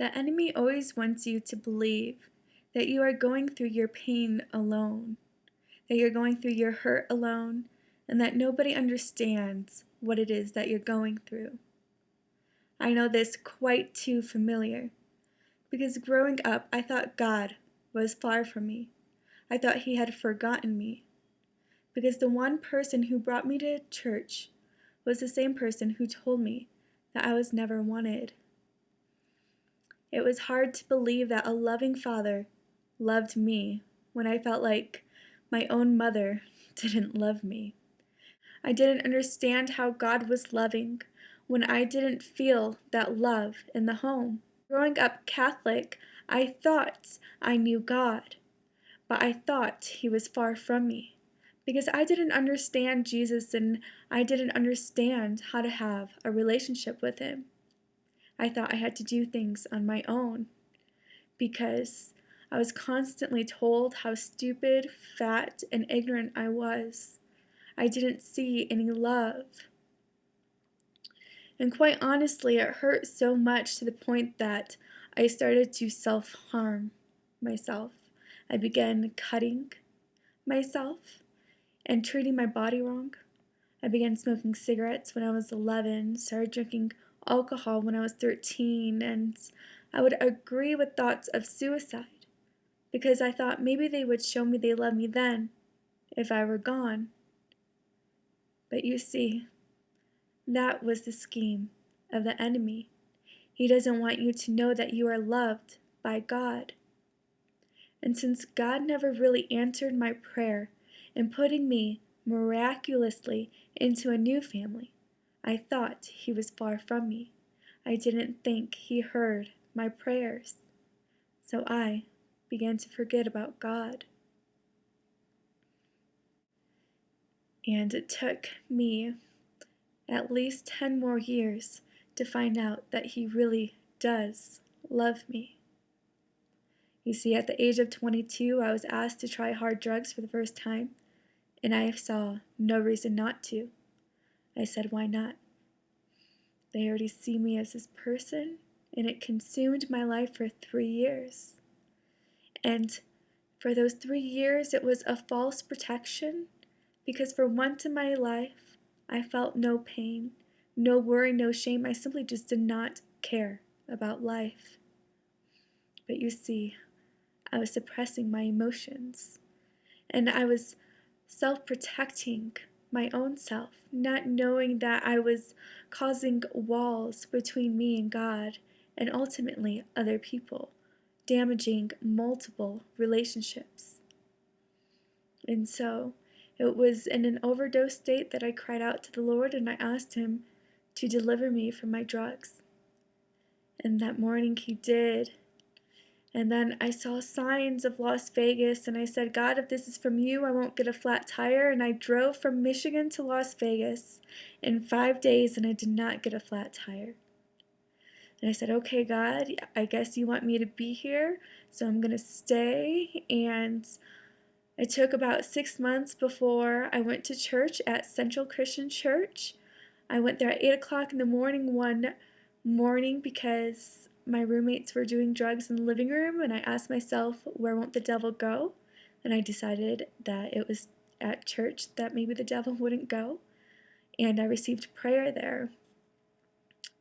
The enemy always wants you to believe that you are going through your pain alone, that you're going through your hurt alone, and that nobody understands what it is that you're going through. I know this quite too familiar, because growing up I thought God was far from me. I thought He had forgotten me, because the one person who brought me to church was the same person who told me that I was never wanted. It was hard to believe that a loving Father loved me when I felt like my own mother didn't love me. I didn't understand how God was loving when I didn't feel that love in the home. Growing up Catholic, I thought I knew God, but I thought He was far from me because I didn't understand Jesus and I didn't understand how to have a relationship with Him. I thought I had to do things on my own because I was constantly told how stupid, fat, and ignorant I was. I didn't see any love. And quite honestly, it hurt so much to the point that I started to self-harm myself. I began cutting myself and treating my body wrong. I began smoking cigarettes when I was 11, started drinking alcohol when I was 13, and I would agree with thoughts of suicide because I thought maybe they would show me they love me then if I were gone. But you see, that was the scheme of the enemy. He doesn't want you to know that you are loved by God. And since God never really answered my prayer in putting me miraculously into a new family, I thought He was far from me. I didn't think He heard my prayers. So I began to forget about God. And it took me at least 10 more years to find out that He really does love me. You see, at the age of 22, I was asked to try hard drugs for the first time, and I saw no reason not to. I said, why not? They already see me as this person, and it consumed my life for 3 years. And for those 3 years, it was a false protection, because for once in my life, I felt no pain, no worry, no shame. I simply just did not care about life. But you see, I was suppressing my emotions, and I was self-protecting my own self, not knowing that I was causing walls between me and God, and ultimately other people, damaging multiple relationships. And so it was in an overdose state that I cried out to the Lord and I asked Him to deliver me from my drugs. And that morning He did. And then I saw signs of Las Vegas, and I said, God, if this is from You, I won't get a flat tire. And I drove from Michigan to Las Vegas in 5 days, and I did not get a flat tire. And I said, okay, God, I guess You want me to be here, so I'm going to stay. And it took about 6 months before I went to church at Central Christian Church. I went there at 8 o'clock in the morning one morning because my roommates were doing drugs in the living room, and I asked myself, where won't the devil go? And I decided that it was at church that maybe the devil wouldn't go, and I received prayer there.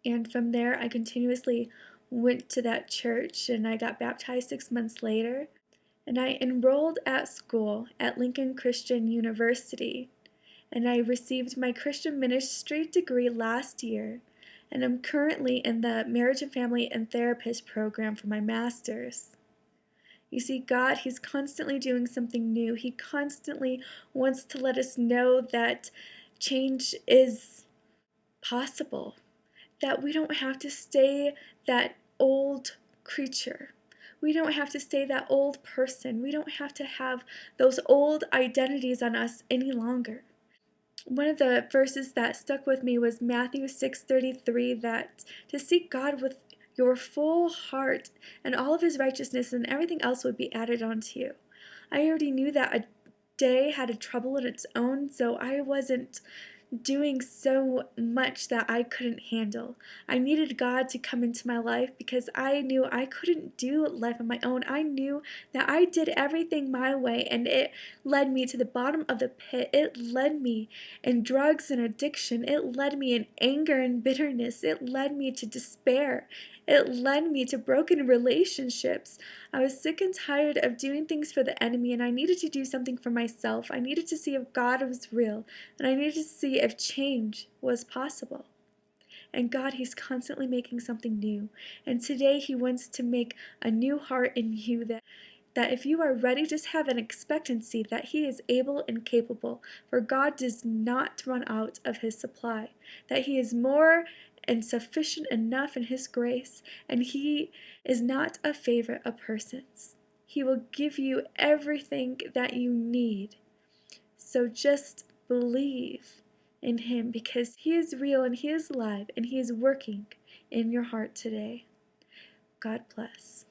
And from there, I continuously went to that church, and I got baptized 6 months later, and I enrolled at school at Lincoln Christian University, and I received my Christian ministry degree last year. And I'm currently in the Marriage and Family and Therapist program for my master's. You see, God, He's constantly doing something new. He constantly wants to let us know that change is possible, that we don't have to stay that old creature. We don't have to stay that old person. We don't have to have those old identities on us any longer. One of the verses that stuck with me was Matthew 6:33, that to seek God with your full heart and all of His righteousness, and everything else would be added onto you. I already knew that a day had a trouble in its own, so I wasn't doing so much that I couldn't handle. I needed God to come into my life because I knew I couldn't do life on my own. I knew that I did everything my way, and it led me to the bottom of the pit. It led me in drugs and addiction. It led me in anger and bitterness. It led me to despair. It led me to broken relationships. I was sick and tired of doing things for the enemy, and I needed to do something for myself. I needed to see if God was real, and I needed to see if change was possible. And God, He's constantly making something new. And today He wants to make a new heart in you, that if you are ready, just have an expectancy that He is able and capable. For God does not run out of His supply, that He is more and sufficient enough in His grace, and He is not a favorite of persons. He will give you everything that you need. So just believe in Him, because He is real and He is alive and He is working in your heart today. God bless.